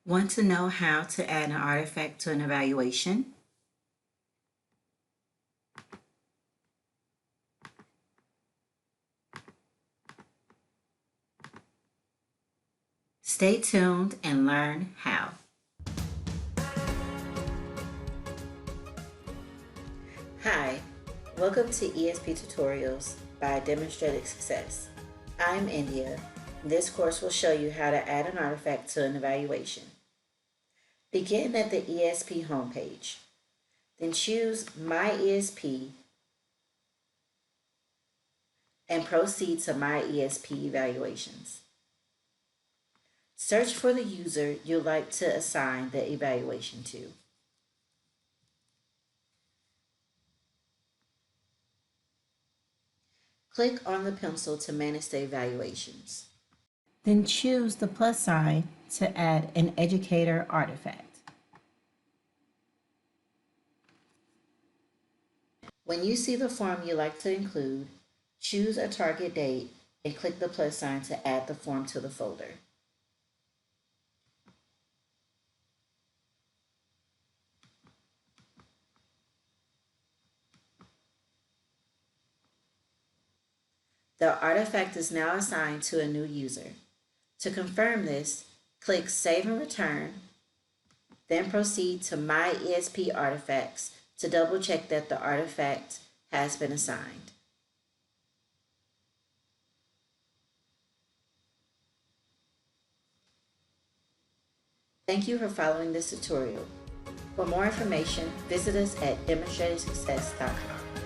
Want to know how to add an artifact to an evaluation? Stay tuned and learn how. Hi, welcome to ESP Tutorials by Demonstrated Success. I'm India. This course will show you how to add an artifact to an evaluation. Begin at the ESP homepage. Then choose My ESP and proceed to My ESP Evaluations. Search for the user you'd like to assign the evaluation to. Click on the pencil to manage the evaluations. Then choose the plus sign to add an educator artifact. When you see the form you like to include, choose a target date and click the plus sign to add the form to the folder. The artifact is now assigned to a new user. To confirm this, click Save and Return, then proceed to My ESP Artifacts to double check that the artifact has been assigned. Thank you for following this tutorial. For more information, visit us at demonstratedsuccess.com.